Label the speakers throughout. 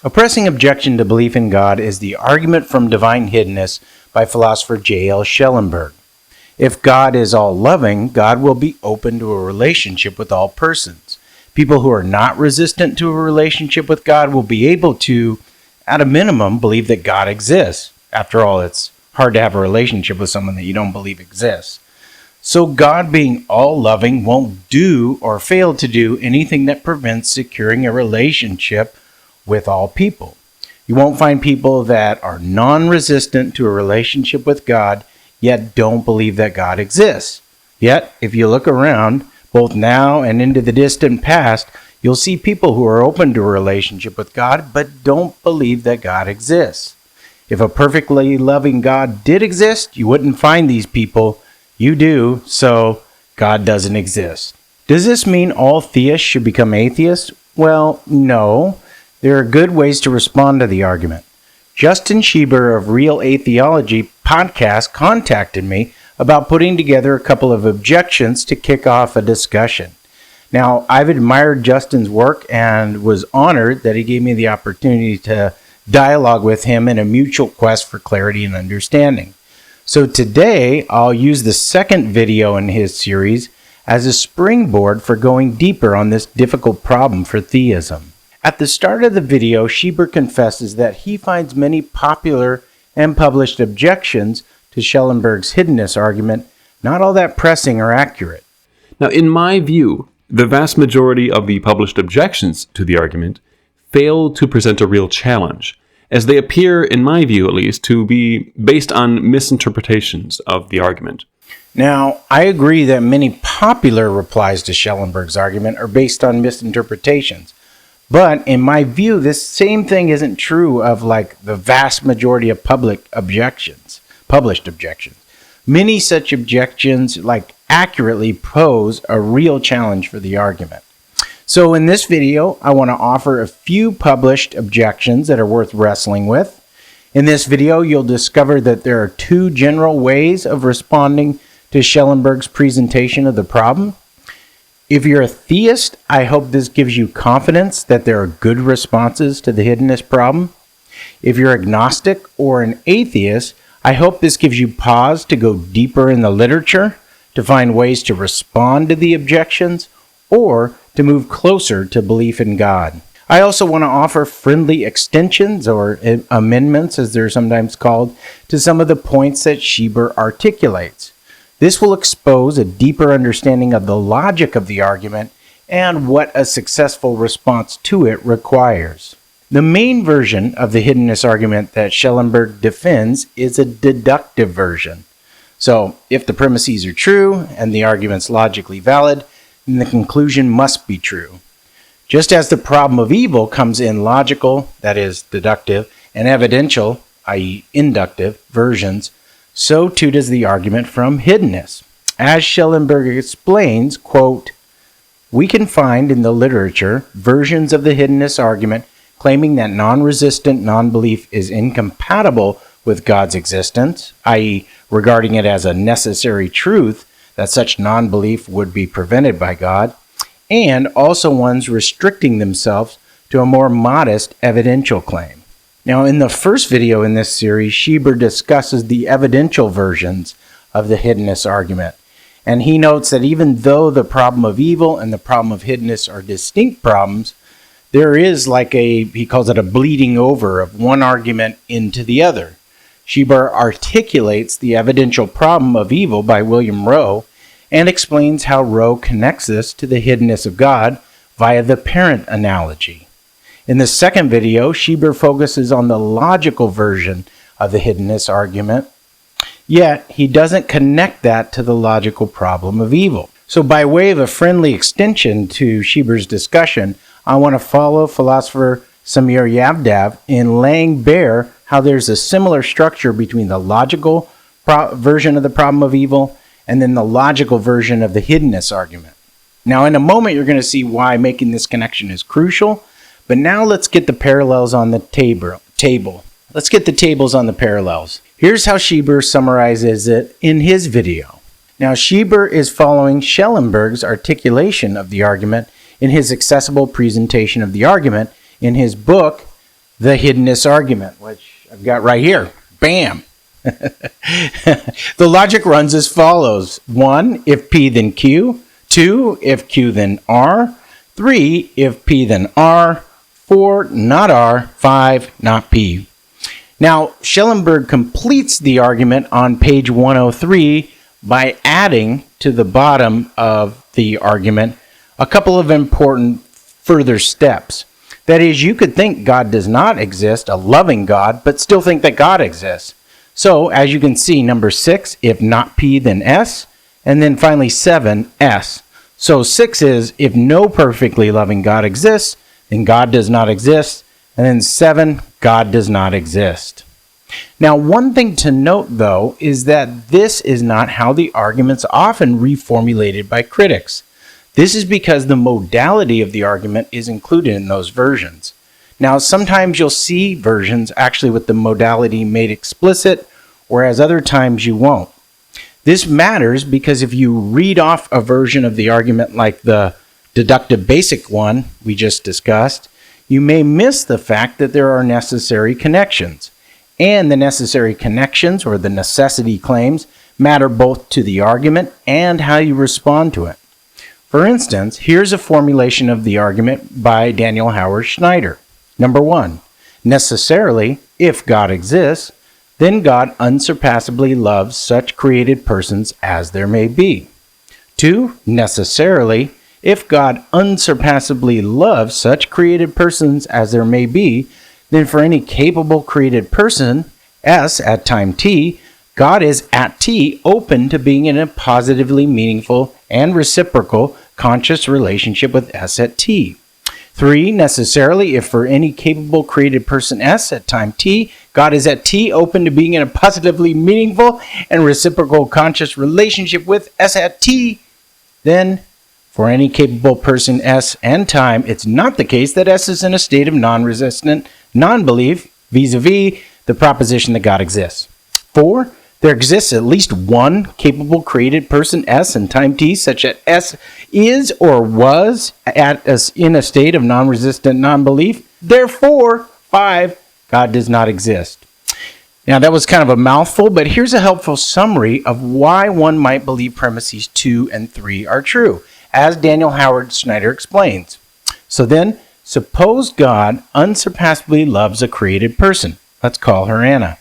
Speaker 1: A pressing objection to belief in God is the argument from Divine Hiddenness by philosopher J.L. Schellenberg. If God is all-loving, God will be open to a relationship with all persons. People who are not resistant to a relationship with God will be able to, at a minimum, believe that God exists. After all, it's hard to have a relationship with someone that you don't believe exists. So God, being all-loving, won't do or fail to do anything that prevents securing a relationship with all people. You won't find people that are non-resistant to a relationship with God, yet don't believe that God exists. Yet, if you look around, both now and into the distant past, you'll see people who are open to a relationship with God, but don't believe that God exists. If a perfectly loving God did exist, you wouldn't find these people. You do, so God doesn't exist. Does this mean all theists should become atheists? Well, no. There are good ways to respond to the argument. Justin Schieber of Real ATHEOLOGY podcast contacted me about putting together a couple of objections to kick off a discussion. Now, I've admired Justin's work and was honored that he gave me the opportunity to dialogue with him in a mutual quest for clarity and understanding. So today, I'll use the second video in his series as a springboard for going deeper on this difficult problem for theism. At the start of the video, Schieber confesses that he finds many popular and published objections to Schellenberg's Hiddenness argument not all that pressing or accurate.
Speaker 2: Now, in my view, the vast majority of the published objections to the argument fail to present a real challenge, as they appear, in my view at least, to be based on misinterpretations of the argument.
Speaker 1: Now, I agree that many popular replies to Schellenberg's argument are based on misinterpretations. But in my view, this same thing isn't true of the vast majority of published objections. Many such objections accurately pose a real challenge for the argument. So in this video, I want to offer a few published objections that are worth wrestling with. In this video, you'll discover that there are two general ways of responding to Schellenberg's presentation of the problem. If you're a theist, I hope this gives you confidence that there are good responses to the hiddenness problem. If you're agnostic or an atheist, I hope this gives you pause to go deeper in the literature, to find ways to respond to the objections, or to move closer to belief in God. I also want to offer friendly extensions, or amendments as they're sometimes called, to some of the points that Schieber articulates. This will expose a deeper understanding of the logic of the argument and what a successful response to it requires. The main version of the hiddenness argument that Schellenberg defends is a deductive version. So, if the premises are true and the argument's logically valid, then the conclusion must be true. Just as the problem of evil comes in logical, that is, deductive, and evidential, i.e., inductive, versions, so too does the argument from hiddenness. As Schellenberg explains, quote, "We can find in the literature versions of the hiddenness argument claiming that non-resistant non-belief is incompatible with God's existence, i.e., regarding it as a necessary truth that such non-belief would be prevented by God, and also ones restricting themselves to a more modest evidential claim." Now, in the first video in this series, Schieber discusses the evidential versions of the hiddenness argument. And he notes that even though the problem of evil and the problem of hiddenness are distinct problems, there is he calls it a bleeding over of one argument into the other. Schieber articulates the evidential problem of evil by William Rowe and explains how Rowe connects this to the hiddenness of God via the parent analogy. In the second video, Schieber focuses on the logical version of the hiddenness argument, yet he doesn't connect that to the logical problem of evil. So by way of a friendly extension to Schieber's discussion, I want to follow philosopher Samir Yavdav in laying bare how there's a similar structure between the logical version of the problem of evil and then the logical version of the hiddenness argument. Now, in a moment, you're going to see why making this connection is crucial. But now let's get the parallels on the table. Let's get the tables on the parallels. Here's how Schieber summarizes it in his video. Now, Schieber is following Schellenberg's articulation of the argument in his accessible presentation of the argument in his book, the hiddenness argument, which I've got right here. Bam! The logic runs as follows. 1, if P then Q. 2, if Q then R. 3, if P then R. 4, not R. 5, not P. Now, Schellenberg completes the argument on page 103 by adding to the bottom of the argument a couple of important further steps. That is, you could think God does not exist, a loving God, but still think that God exists. So, as you can see, number 6, if not P, then S, and then finally 7, S. So 6 is, if no perfectly loving God exists, then God does not exist, and then 7, God does not exist. Now, one thing to note, though, is that this is not how the argument's often reformulated by critics. This is because the modality of the argument is included in those versions. Now, sometimes you'll see versions actually with the modality made explicit, whereas other times you won't. This matters because if you read off a version of the argument like the deductive basic one we just discussed, you may miss the fact that there are necessary connections. And the necessary connections, or the necessity claims, matter both to the argument and how you respond to it. For instance, here's a formulation of the argument by Daniel Howard-Snyder. Number 1, necessarily, if God exists, then God unsurpassably loves such created persons as there may be. 2, necessarily, if God unsurpassably loves such created persons as there may be, then for any capable created person, S, at time t, God is at t open to being in a positively meaningful and reciprocal conscious relationship with S at t. 3, necessarily, if for any capable created person S at time t, God is at t open to being in a positively meaningful and reciprocal conscious relationship with S at t, then for any capable person S and time, it's not the case that S is in a state of non-resistant non-belief vis-a-vis the proposition that God exists. 4, there exists at least one capable created person S in time t such that S is or was in a state of non-resistant non-belief. Therefore, 5, God does not exist. Now that was kind of a mouthful, but here's a helpful summary of why one might believe premises 2 and 3 are true, as Daniel Howard-Snyder explains. So then, suppose God unsurpassably loves a created person. Let's call her Anna.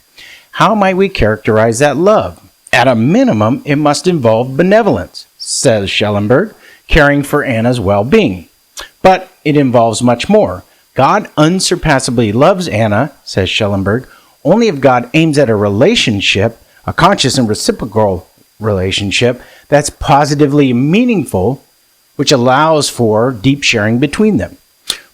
Speaker 1: How might we characterize that love? At a minimum, it must involve benevolence, says Schellenberg, caring for Anna's well-being. But it involves much more. God unsurpassably loves Anna, says Schellenberg, only if God aims at a relationship, a conscious and reciprocal relationship, that's positively meaningful, which allows for deep sharing between them.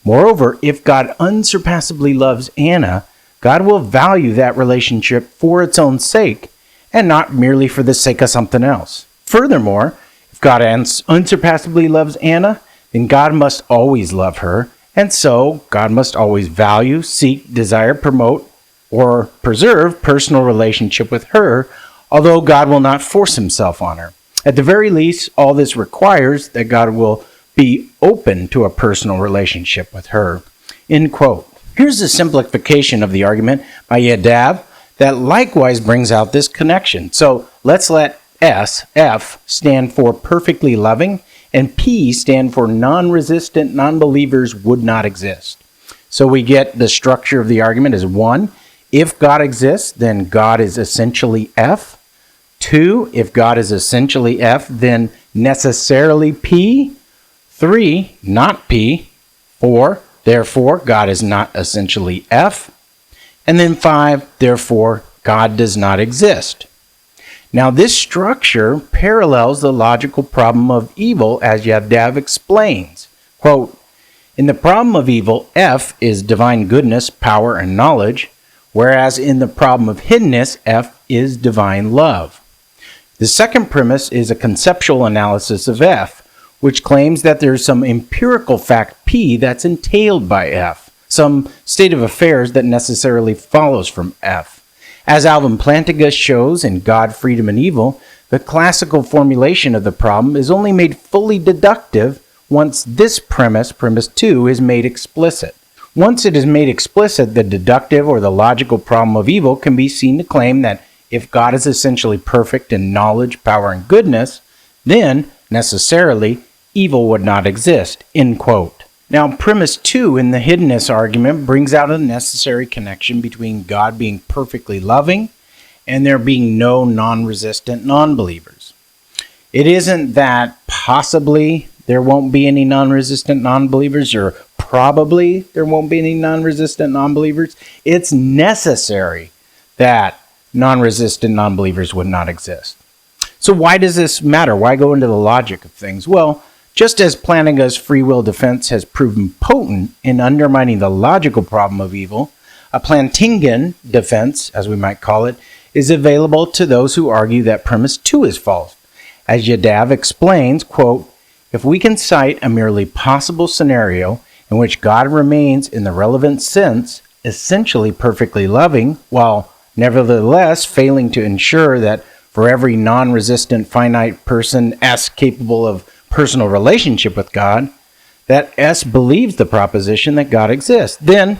Speaker 1: Moreover, if God unsurpassably loves Anna, God will value that relationship for its own sake and not merely for the sake of something else. Furthermore, if God unsurpassably loves Anna, then God must always love her, and so God must always value, seek, desire, promote, or preserve personal relationship with her, although God will not force himself on her. At the very least, all this requires that God will be open to a personal relationship with her. End quote. Here's a simplification of the argument by Yadav that likewise brings out this connection. So let's let F stand for perfectly loving, and P stand for non-resistant non-believers would not exist. So we get the structure of the argument as 1, if God exists, then God is essentially F. 2, if God is essentially F, then necessarily P. 3, not P. 4, therefore, God is not essentially F. And then 5, therefore, God does not exist. Now, this structure parallels the logical problem of evil as Yadav explains. Quote, in the problem of evil, F is divine goodness, power, and knowledge, whereas in the problem of hiddenness, F is divine love. The second premise is a conceptual analysis of F, which claims that there's some empirical fact P that's entailed by F, some state of affairs that necessarily follows from F. As Alvin Plantinga shows in God, Freedom, and Evil, the classical formulation of the problem is only made fully deductive once this premise 2, is made explicit. Once it is made explicit, the deductive or the logical problem of evil can be seen to claim that if God is essentially perfect in knowledge, power, and goodness, then, necessarily, evil would not exist, end quote. Now, premise 2 in the hiddenness argument brings out a necessary connection between God being perfectly loving and there being no non-resistant non-believers. It isn't that possibly there won't be any non-resistant non-believers or probably there won't be any non-resistant non-believers. It's necessary that non-resistant non-believers would not exist. So why does this matter? Why go into the logic of things? Well, just as Plantinga's free will defense has proven potent in undermining the logical problem of evil, a Plantingan defense, as we might call it, is available to those who argue that premise 2 is false. As Yadav explains, quote, if we can cite a merely possible scenario in which God remains in the relevant sense essentially perfectly loving, while nevertheless failing to ensure that for every non-resistant finite person S capable of personal relationship with God, that S believes the proposition that God exists, then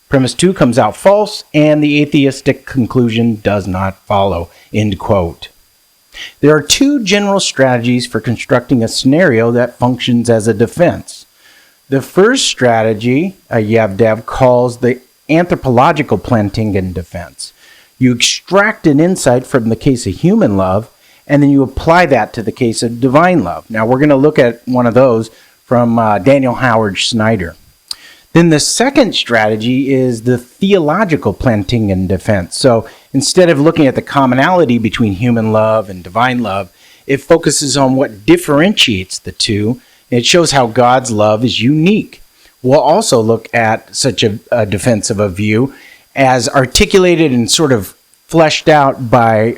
Speaker 1: premise 2 comes out false and the atheistic conclusion does not follow, end quote. There are 2 general strategies for constructing a scenario that functions as a defense. The first strategy, Yavdev calls the anthropological Plantingan defense. You extract an insight from the case of human love, and then you apply that to the case of divine love. Now, we're going to look at one of those from Daniel Howard-Snyder. Then the second strategy is the theological Plantingan defense. So instead of looking at the commonality between human love and divine love, it focuses on what differentiates the two. And it shows how God's love is unique. We'll also look at such a defense of a view as articulated and sort of fleshed out by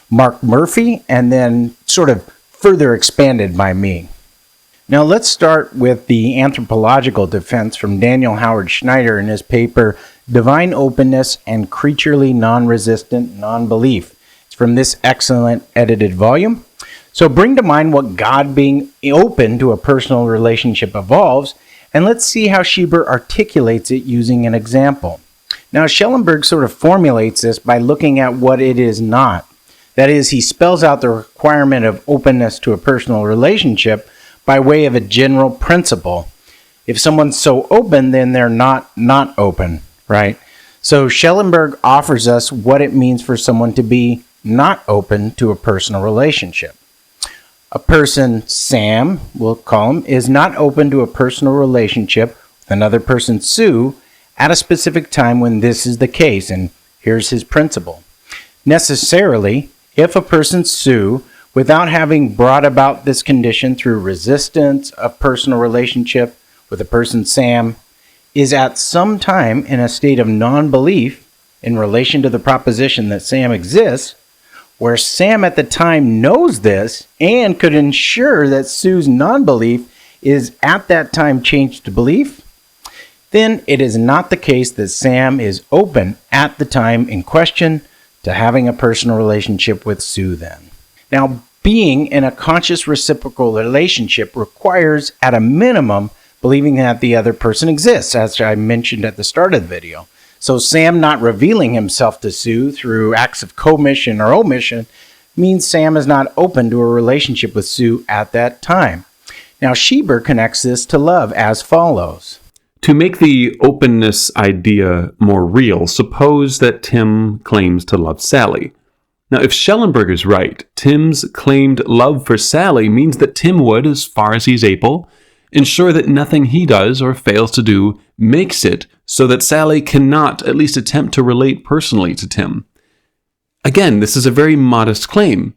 Speaker 1: Mark Murphy and then sort of further expanded by me. Now let's start with the anthropological defense from Daniel Howard-Snyder in his paper, Divine Openness and Creaturely Non-Resistant Non-Belief. It's from this excellent edited volume. So bring to mind what God being open to a personal relationship involves, and let's see how Schieber articulates it using an example. Now Schellenberg sort of formulates this by looking at what it is not. That is, he spells out the requirement of openness to a personal relationship by way of a general principle. If someone's so open, then they're not open, right? So Schellenberg offers us what it means for someone to be not open to a personal relationship. A person, Sam, we'll call him, is not open to a personal relationship with another person, Sue, at a specific time when this is the case, and here's his principle. Necessarily, if a person, Sue, without having brought about this condition through resistance of personal relationship with a person, Sam, is at some time in a state of non-belief in relation to the proposition that Sam exists, where Sam at the time knows this and could ensure that Sue's non-belief is at that time changed to belief, then it is not the case that Sam is open at the time in question to having a personal relationship with Sue then. Now, being in a conscious reciprocal relationship requires, at a minimum, believing that the other person exists, as I mentioned at the start of the video. So Sam not revealing himself to Sue through acts of commission or omission means Sam is not open to a relationship with Sue at that time. Now, Schieber connects this to love as follows.
Speaker 2: To make the openness idea more real, suppose that Tim claims to love Sally. Now, if Schellenberg is right, Tim's claimed love for Sally means that Tim would, as far as he's able, ensure that nothing he does or fails to do makes it so that Sally cannot at least attempt to relate personally to Tim. Again, this is a very modest claim.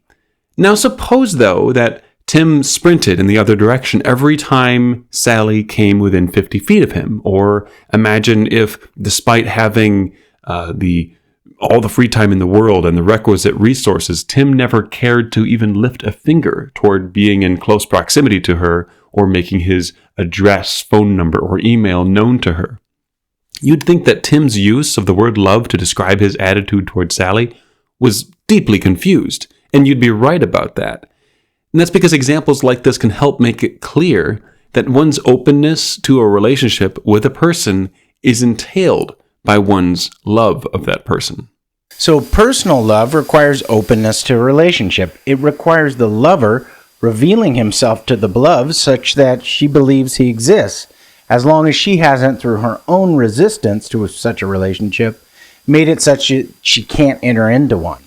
Speaker 2: Now, suppose, though, that Tim sprinted in the other direction every time Sally came within 50 feet of him. Or imagine if, despite having all the free time in the world and the requisite resources, Tim never cared to even lift a finger toward being in close proximity to her or making his address, phone number, or email known to her. You'd think that Tim's use of the word love to describe his attitude toward Sally was deeply confused, and you'd be right about that. And that's because examples like this can help make it clear that one's openness to a relationship with a person is entailed by one's love of that person.
Speaker 1: So personal love requires openness to a relationship. It requires the lover revealing himself to the beloved such that she believes he exists, as long as she hasn't, through her own resistance to such a relationship, made it such that she can't enter into one.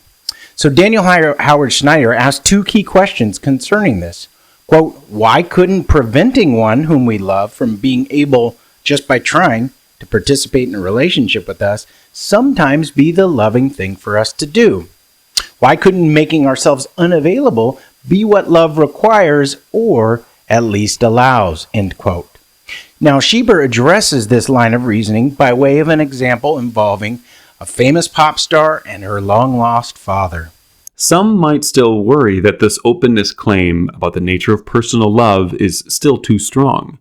Speaker 1: So Daniel Howard-Snyder asked two key questions concerning this. Quote, why couldn't preventing one whom we love from being able, just by trying, to participate in a relationship with us sometimes be the loving thing for us to do? Why couldn't making ourselves unavailable be what love requires or at least allows? End quote. Now, Schieber addresses this line of reasoning by way of an example involving a famous pop star and her long-lost father.
Speaker 2: Some might still worry that this openness claim about the nature of personal love is still too strong.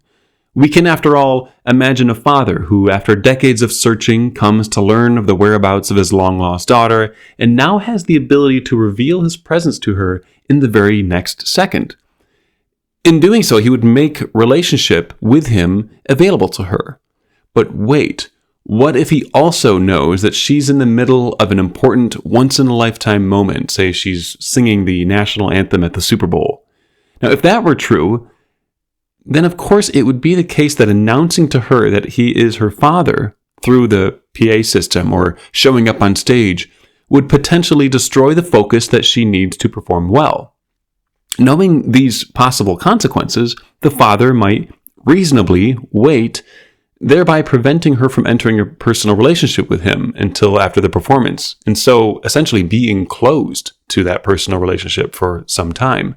Speaker 2: We can, after all, imagine a father who, after decades of searching, comes to learn of the whereabouts of his long-lost daughter and now has the ability to reveal his presence to her in the very next second. In doing so, he would make relationship with him available to her. But wait, what if he also knows that she's in the middle of an important once-in-a-lifetime moment? Say she's singing the national anthem at the Super Bowl. Now, if that were true, then of course it would be the case that announcing to her that he is her father through the PA system or showing up on stage would potentially destroy the focus that she needs to perform well. Knowing these possible consequences, the father might reasonably wait, thereby preventing her from entering a personal relationship with him until after the performance, and so essentially being closed to that personal relationship for some time.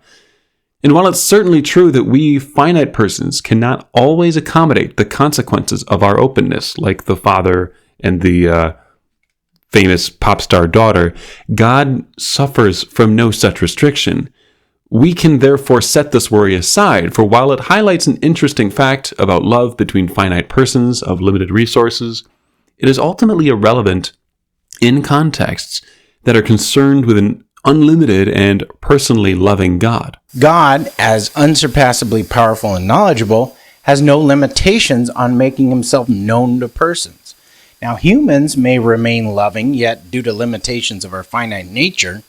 Speaker 2: And while it's certainly true that we finite persons cannot always accommodate the consequences of our openness, like the father and the famous pop star daughter, God suffers from no such restriction. We can therefore set this worry aside, for while it highlights an interesting fact about love between finite persons of limited resources, it is ultimately irrelevant in contexts that are concerned with an unlimited and personally loving God.
Speaker 1: God, as unsurpassably powerful and knowledgeable, has no limitations on making himself known to persons. Now, humans may remain loving, yet due to limitations of our finite nature,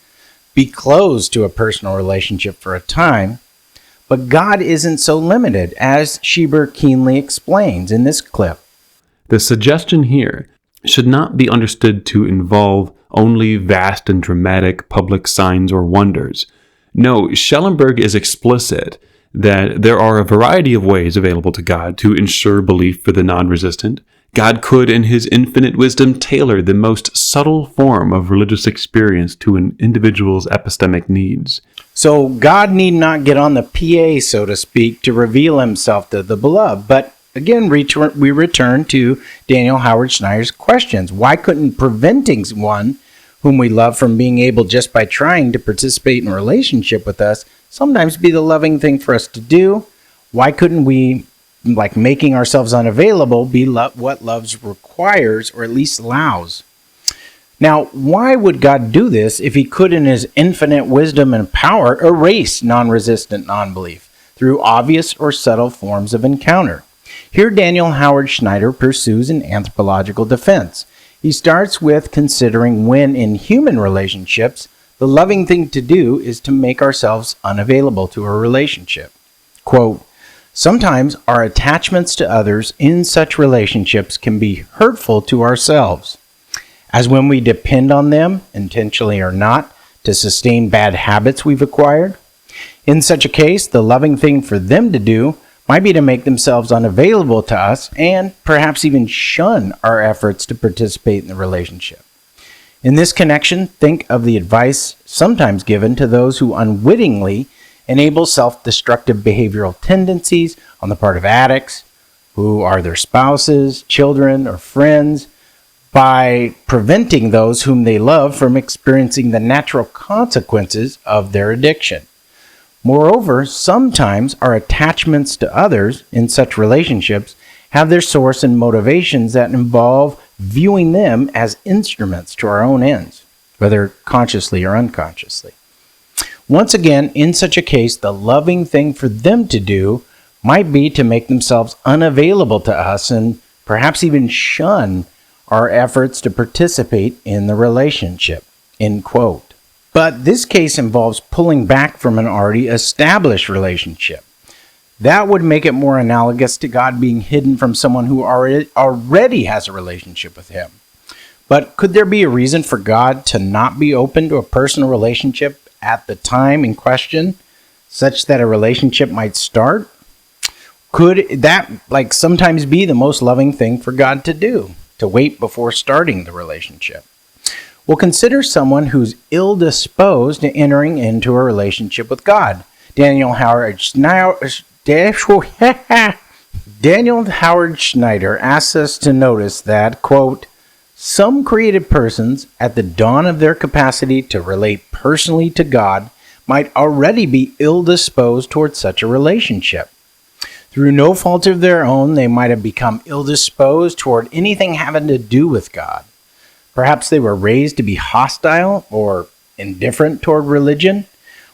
Speaker 1: be closed to a personal relationship for a time, but God isn't so limited, as Schieber keenly explains in this clip.
Speaker 2: The suggestion here should not be understood to involve only vast and dramatic public signs or wonders. No, Schellenberg is explicit that there are a variety of ways available to God to ensure belief for the non-resistant. God could, in his infinite wisdom, tailor the most subtle form of religious experience to an individual's epistemic needs.
Speaker 1: So God need not get on the PA, so to speak, to reveal himself to the beloved. But again, we return to Daniel Howard-Snyder's questions. Why couldn't preventing one whom we love from being able, just by trying, to participate in a relationship with us sometimes be the loving thing for us to do? Why couldn't we, like making ourselves unavailable, be what love requires or at least allows? Now, why would God do this if he could, in his infinite wisdom and power, erase non-resistant non-belief through obvious or subtle forms of encounter? Here Daniel Howard-Snyder pursues an anthropological defense. He starts with considering when in human relationships the loving thing to do is to make ourselves unavailable to a relationship. Quote, sometimes our attachments to others in such relationships can be hurtful to ourselves, as when we depend on them, intentionally or not, to sustain bad habits we've acquired. In such a case, the loving thing for them to do might be to make themselves unavailable to us and perhaps even shun our efforts to participate in the relationship. In this connection, think of the advice sometimes given to those who unwittingly enable self-destructive behavioral tendencies on the part of addicts, who are their spouses, children, or friends, by preventing those whom they love from experiencing the natural consequences of their addiction. Moreover, sometimes our attachments to others in such relationships have their source in motivations that involve viewing them as instruments to our own ends, whether consciously or unconsciously. Once again, in such a case, the loving thing for them to do might be to make themselves unavailable to us and perhaps even shun our efforts to participate in the relationship, end quote. But this case involves pulling back from an already established relationship. That would make it more analogous to God being hidden from someone who already has a relationship with him. But could there be a reason for God to not be open to a personal relationship at the time in question, such that a relationship might start? Could that sometimes be the most loving thing for God to do, to wait before starting the relationship? Well, consider someone who's ill-disposed to entering into a relationship with God. Daniel Howard-Snyder asks us to notice that, quote, some created persons at the dawn of their capacity to relate personally to God might already be ill-disposed toward such a relationship. Through no fault of their own, they might have become ill-disposed toward anything having to do with God. Perhaps they were raised to be hostile or indifferent toward religion,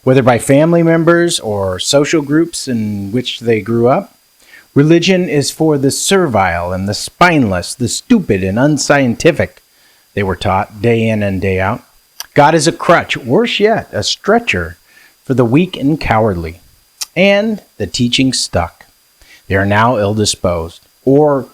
Speaker 1: whether by family members or social groups in which they grew up. Religion is for the servile and the spineless, the stupid and unscientific, they were taught day in and day out. God is a crutch, worse yet, a stretcher for the weak and cowardly. And the teaching stuck. They are now ill-disposed. Or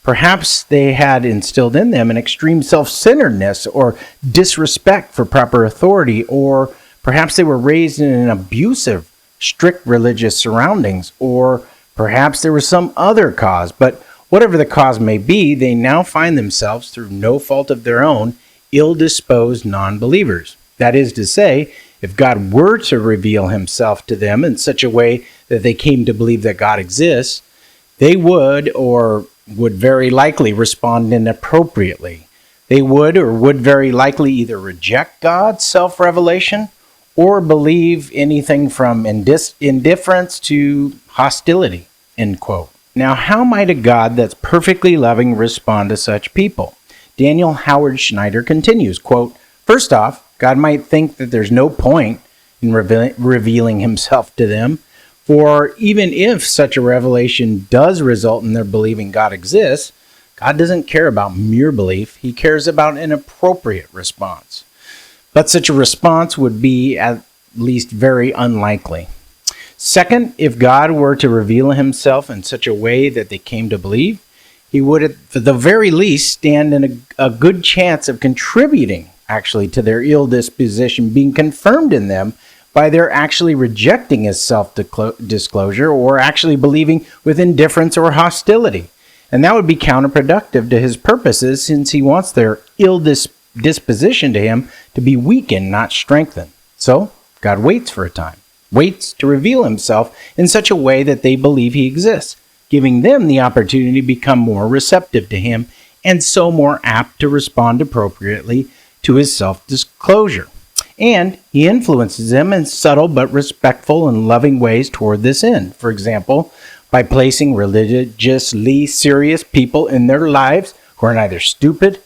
Speaker 1: perhaps they had instilled in them an extreme self-centeredness or disrespect for proper authority, or perhaps they were raised in an abusive, strict religious surroundings, or perhaps there was some other cause. But whatever the cause may be, they now find themselves, through no fault of their own, ill-disposed non-believers. That is to say, if God were to reveal himself to them in such a way that they came to believe that God exists, they would very likely respond inappropriately. They would very likely either reject God's self-revelation or believe anything from indifference to hostility, end quote. Now, how might a God that's perfectly loving respond to such people? Daniel Howard-Snyder continues, quote, first off, God might think that there's no point in revealing himself to them, for even if such a revelation does result in their believing God exists, God doesn't care about mere belief. He cares about an appropriate response. But such a response would be at least very unlikely. Second, if God were to reveal himself in such a way that they came to believe, he would at the very least stand in a good chance of contributing actually to their ill disposition being confirmed in them by their actually rejecting his self-disclosure or actually believing with indifference or hostility. And that would be counterproductive to his purposes, since he wants their ill disposition to him to be weakened, not strengthened. So God waits for a time, waits to reveal himself in such a way that they believe he exists, giving them the opportunity to become more receptive to him and so more apt to respond appropriately to his self-disclosure. And he influences them in subtle but respectful and loving ways toward this end. For example, by placing religiously serious people in their lives who are neither stupid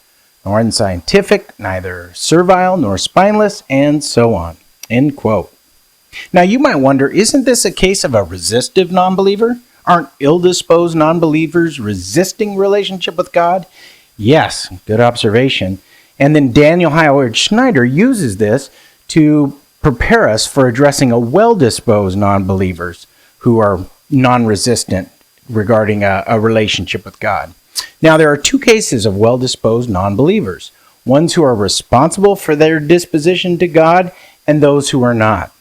Speaker 1: nor unscientific, neither servile nor spineless, and so on. End quote. Now you might wonder, isn't this a case of a resistive non-believer? Aren't ill-disposed non-believers resisting relationship with God? Yes, good observation. And then Daniel Howard-Snyder uses this to prepare us for addressing a well-disposed non-believers who are non-resistant regarding a relationship with God. Now, there are two cases of well-disposed non-believers, ones who are responsible for their disposition to God and those who are not.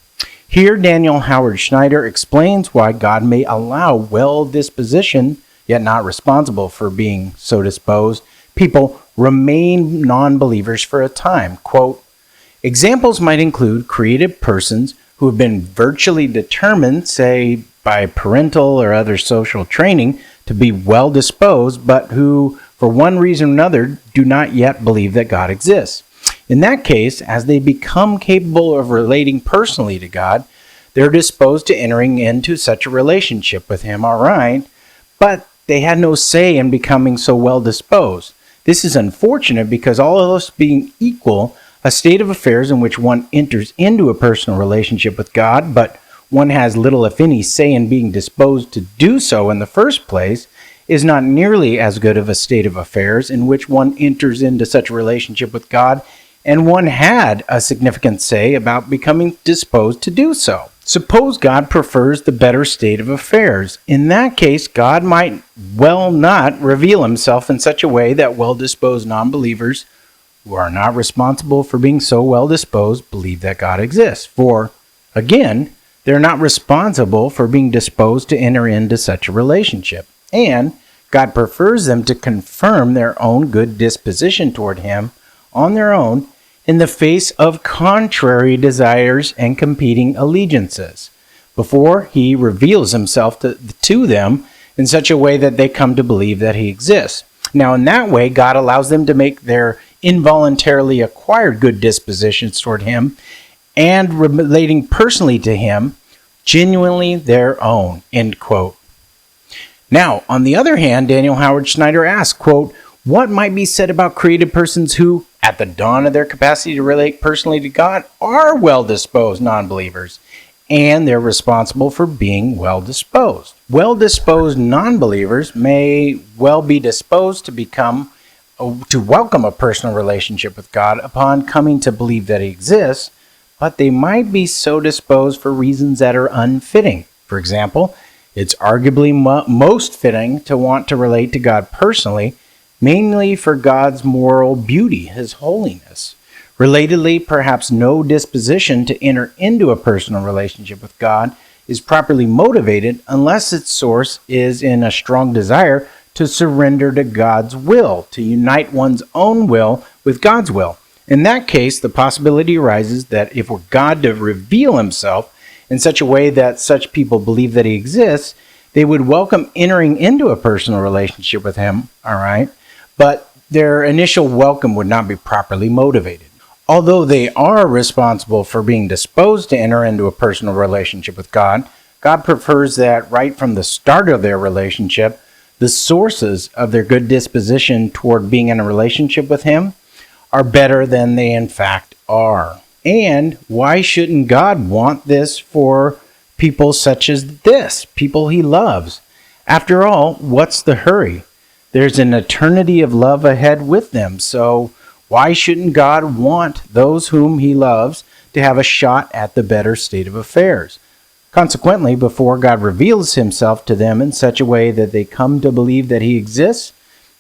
Speaker 1: Here, Daniel Howard-Snyder explains why God may allow well-disposition, yet not responsible for being so disposed, people remain non-believers for a time. Quote, examples might include creative persons who have been virtually determined, say by parental or other social training, to be well-disposed, but who, for one reason or another, do not yet believe that God exists. In that case, as they become capable of relating personally to God, they're disposed to entering into such a relationship with him, all right, but they had no say in becoming so well-disposed. This is unfortunate because, all else being equal, a state of affairs in which one enters into a personal relationship with God, but one has little if any say in being disposed to do so in the first place, is not nearly as good of a state of affairs in which one enters into such a relationship with God and one had a significant say about becoming disposed to do so. Suppose God prefers the better state of affairs. In that case, God might well not reveal himself in such a way that well-disposed non-believers who are not responsible for being so well-disposed believe that God exists. For, again, they're not responsible for being disposed to enter into such a relationship. And God prefers them to confirm their own good disposition toward him on their own in the face of contrary desires and competing allegiances, before he reveals himself to them in such a way that they come to believe that he exists. Now, in that way, God allows them to make their involuntarily acquired good dispositions toward him and relating personally to him genuinely their own, end quote. Now, on the other hand, Daniel Howard-Snyder asks, quote, what might be said about created persons who, at the dawn of their capacity to relate personally to God, are well-disposed non-believers, and they're responsible for being well-disposed? Well-disposed non-believers may well be disposed to welcome a personal relationship with God upon coming to believe that he exists, but they might be so disposed for reasons that are unfitting. For example, it's arguably most fitting to want to relate to God personally, mainly for God's moral beauty, his holiness. Relatedly, perhaps no disposition to enter into a personal relationship with God is properly motivated unless its source is in a strong desire to surrender to God's will, to unite one's own will with God's will. In that case, the possibility arises that if we're God to reveal himself in such a way that such people believe that he exists, they would welcome entering into a personal relationship with him, all right? But their initial welcome would not be properly motivated. Although they are responsible for being disposed to enter into a personal relationship with God, God prefers that right from the start of their relationship, the sources of their good disposition toward being in a relationship with him are better than they in fact are. And why shouldn't God want this for people such as this, people he loves? After all, what's the hurry? There's an eternity of love ahead with them, so why shouldn't God want those whom he loves to have a shot at the better state of affairs? Consequently, before God reveals himself to them in such a way that they come to believe that he exists,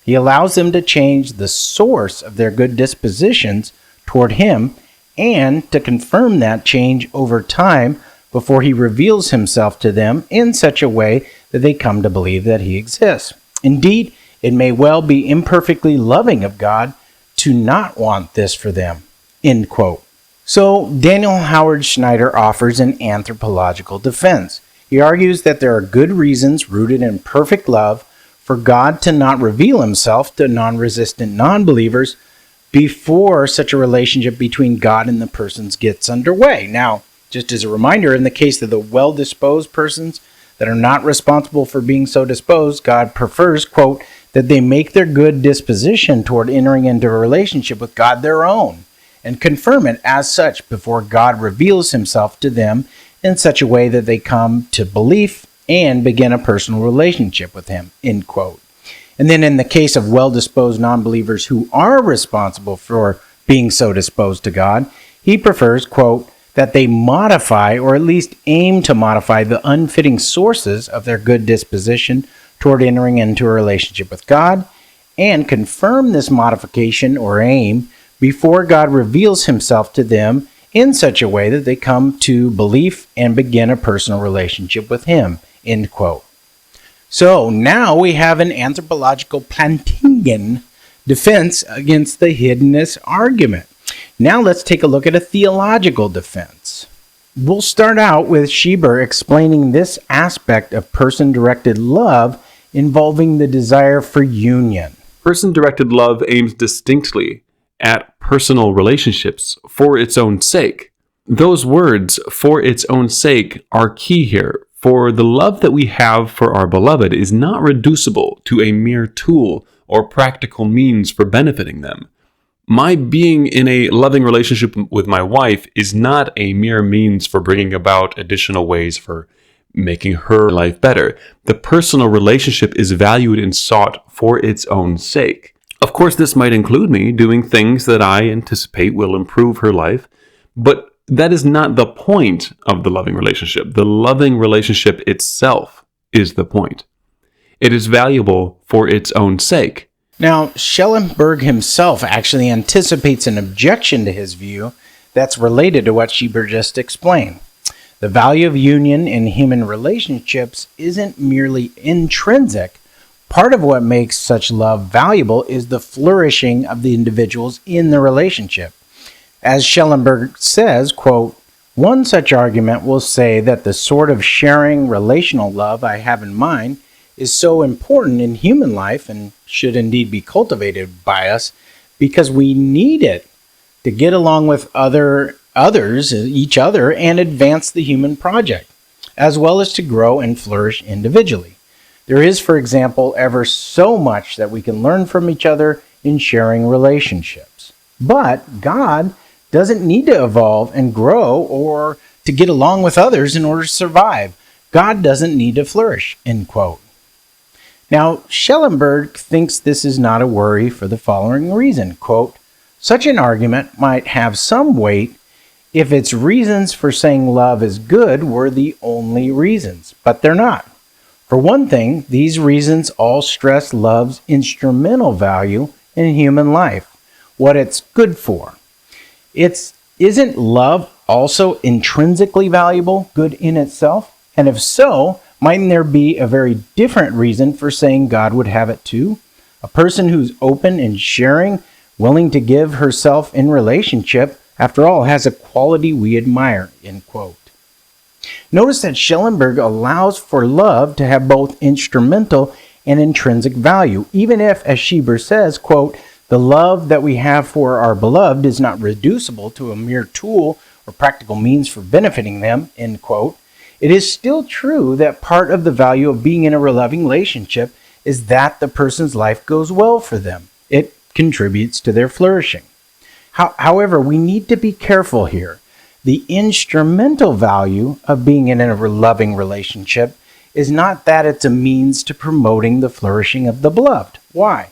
Speaker 1: he allows them to change the source of their good dispositions toward him and to confirm that change over time before he reveals himself to them in such a way that they come to believe that he exists. Indeed, it may well be imperfectly loving of God to not want this for them, end quote. So, Daniel Howard-Snyder offers an anthropological defense. He argues that there are good reasons rooted in perfect love for God to not reveal himself to non-resistant non-believers before such a relationship between God and the persons gets underway. Now, just as a reminder, in the case of the well-disposed persons that are not responsible for being so disposed, God prefers, quote, that they make their good disposition toward entering into a relationship with God their own, and confirm it as such before God reveals himself to them in such a way that they come to belief and begin a personal relationship with him, end quote. And then in the case of well-disposed non-believers who are responsible for being so disposed to God, he prefers, quote, that they modify or at least aim to modify the unfitting sources of their good disposition toward entering into a relationship with God and confirm this modification or aim before God reveals himself to them in such a way that they come to belief and begin a personal relationship with him, end quote. So now we have an anthropological Plantingan defense against the hiddenness argument. Now let's take a look at a theological defense. We'll start out with Schieber explaining this aspect of person-directed love involving the desire for union.
Speaker 2: Person-directed love aims distinctly at personal relationships for its own sake. Those words, for its own sake, are key here, for the love that we have for our beloved is not reducible to a mere tool or practical means for benefiting them. My being in a loving relationship with my wife is not a mere means for bringing about additional ways for making her life better. The personal relationship is valued and sought for its own sake. Of course, this might include me doing things that I anticipate will improve her life, but that is not the point of the loving relationship. The loving relationship itself is the point. It is valuable for its own sake.
Speaker 1: Now, Schellenberg himself actually anticipates an objection to his view that's related to what Schieber just explained. The value of union in human relationships isn't merely intrinsic. Part of what makes such love valuable is the flourishing of the individuals in the relationship. As Schellenberg says, quote, "One such argument will say that the sort of sharing relational love I have in mind is so important in human life and should indeed be cultivated by us because we need it to get along with each other, and advance the human project, as well as to grow and flourish individually. There is, for example, ever so much that we can learn from each other in sharing relationships. But God doesn't need to evolve and grow or to get along with others in order to survive. God doesn't need to flourish," end quote. Now, Schellenberg thinks this is not a worry for the following reason, quote, "Such an argument might have some weight if its reasons for saying love is good were the only reasons, but they're not. For one thing, these reasons all stress love's instrumental value in human life, what it's good for. Isn't love also intrinsically valuable, good in itself? And if so, mightn't there be a very different reason for saying God would have it too? A person who's open and sharing, willing to give herself in relationship, after all, has a quality we admire," end quote. Notice that Schellenberg allows for love to have both instrumental and intrinsic value, even if, as Schieber says, quote, "the love that we have for our beloved is not reducible to a mere tool or practical means for benefiting them," end quote. It is still true that part of the value of being in a loving relationship is that the person's life goes well for them. It contributes to their flourishing. However, we need to be careful here. The instrumental value of being in a loving relationship is not that it's a means to promoting the flourishing of the beloved. Why?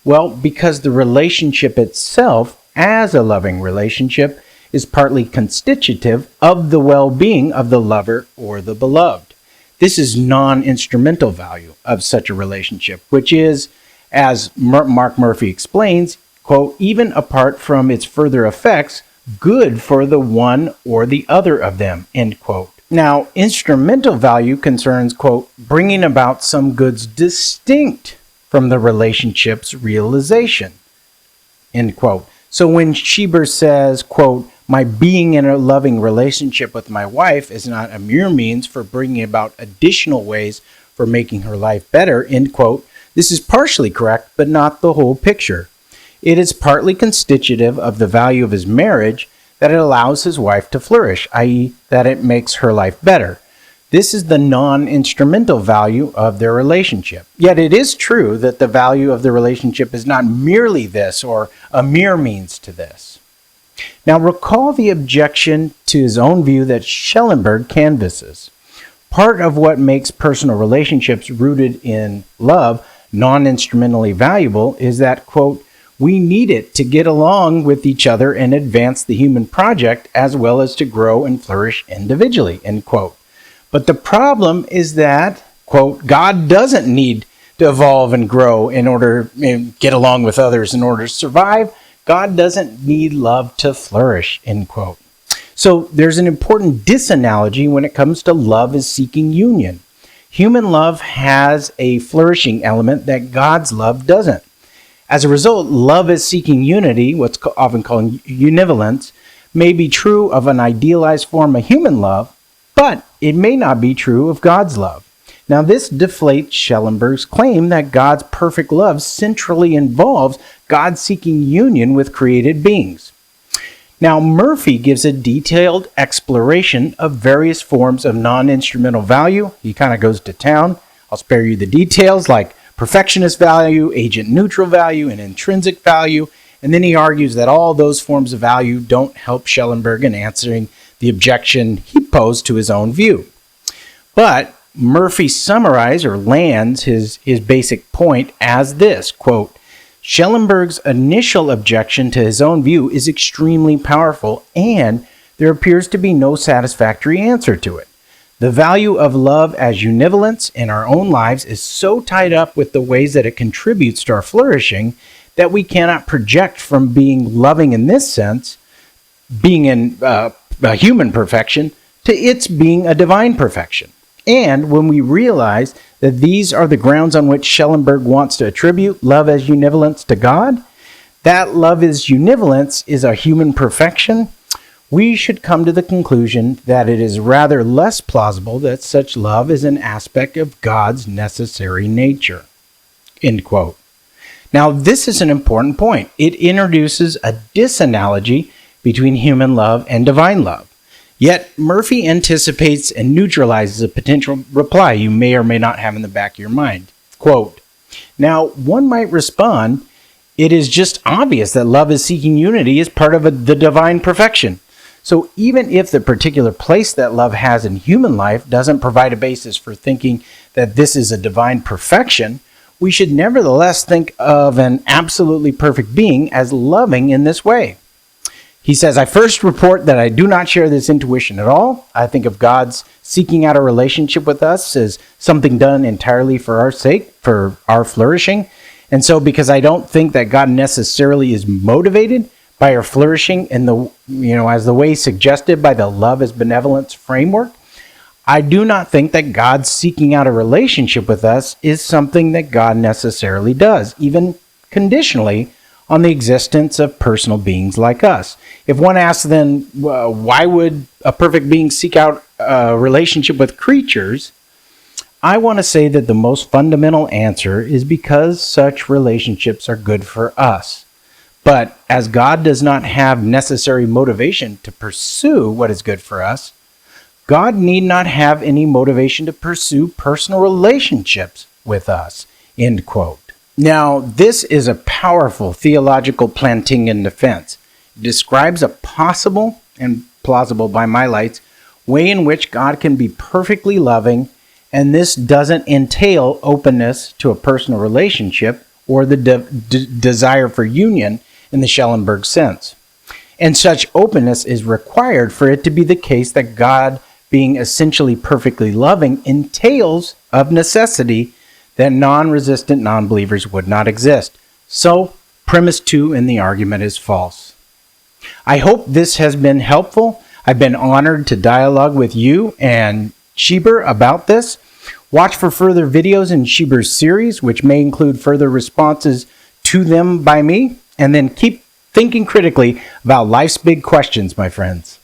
Speaker 1: Well, because the relationship itself, as a loving relationship, is partly constitutive of the well-being of the lover or the beloved. This is non-instrumental value of such a relationship, which is, as Mark Murphy explains, quote, "even apart from its further effects, good for the one or the other of them," end quote. Now, instrumental value concerns, quote, "bringing about some goods distinct from the relationship's realization," end quote. So when Schieber says, quote, "my being in a loving relationship with my wife is not a mere means for bringing about additional ways for making her life better," end quote, this is partially correct, but not the whole picture. It is partly constitutive of the value of his marriage that it allows his wife to flourish, i.e., that it makes her life better. This is the non-instrumental value of their relationship. Yet it is true that the value of the relationship is not merely this or a mere means to this. Now recall the objection to his own view that Schellenberg canvasses. Part of what makes personal relationships rooted in love non-instrumentally valuable is that, quote, "we need it to get along with each other and advance the human project as well as to grow and flourish individually," end quote. But the problem is that, quote, "God doesn't need to evolve and grow in order to get along with others in order to survive. God doesn't need love to flourish," end quote. So there's an important disanalogy when it comes to love as seeking union. Human love has a flourishing element that God's love doesn't. As a result, love as seeking unity, what's often called univalence, may be true of an idealized form of human love, but it may not be true of God's love. Now, this deflates Schellenberg's claim that God's perfect love centrally involves God seeking union with created beings. Now, Murphy gives a detailed exploration of various forms of non-instrumental value. He kind of goes to town. I'll spare you the details, like perfectionist value, agent neutral value, and intrinsic value. And then he argues that all those forms of value don't help Schellenberg in answering the objection he posed to his own view. But Murphy summarized or lands his basic point as this, quote, Schellenberg's initial objection to his own view is extremely powerful, and there appears to be no satisfactory answer to it. The value of love as univalence in our own lives is so tied up with the ways that it contributes to our flourishing that we cannot project from being loving in this sense, being in a human perfection, to its being a divine perfection. And when we realize that these are the grounds on which Schellenberg wants to attribute love as univalence to God, that love as univalence is a human perfection, we should come to the conclusion that it is rather less plausible that such love is an aspect of God's necessary nature. End quote. Now, this is an important point. It introduces a disanalogy between human love and divine love. Yet, Murphy anticipates and neutralizes a potential reply you may or may not have in the back of your mind. Quote, now, one might respond, it is just obvious that love is seeking unity is part of the divine perfection. So even if the particular place that love has in human life doesn't provide a basis for thinking that this is a divine perfection, we should nevertheless think of an absolutely perfect being as loving in this way. He says, I first report that I do not share this intuition at all. I think of God's seeking out a relationship with us as something done entirely for our sake, for our flourishing. And so because I don't think that God necessarily is motivated by our flourishing in the, as the way suggested by the love as benevolence framework, I do not think that God seeking out a relationship with us is something that God necessarily does, even conditionally, on the existence of personal beings like us. If one asks then, why would a perfect being seek out a relationship with creatures? I want to say that the most fundamental answer is because such relationships are good for us. But as God does not have necessary motivation to pursue what is good for us, God need not have any motivation to pursue personal relationships with us. End quote. Now, this is a powerful theological Plantingan defense. It describes a possible, and plausible by my lights, way in which God can be perfectly loving, and this doesn't entail openness to a personal relationship or the desire for union in the Schellenberg sense. And such openness is required for it to be the case that God, being essentially perfectly loving, entails of necessity that non-resistant non-believers would not exist. So, premise 2 in the argument is false. I hope this has been helpful. I've been honored to dialogue with you and Schieber about this. Watch for further videos in Schieber's series, which may include further responses to them by me. And then keep thinking critically about life's big questions, my friends.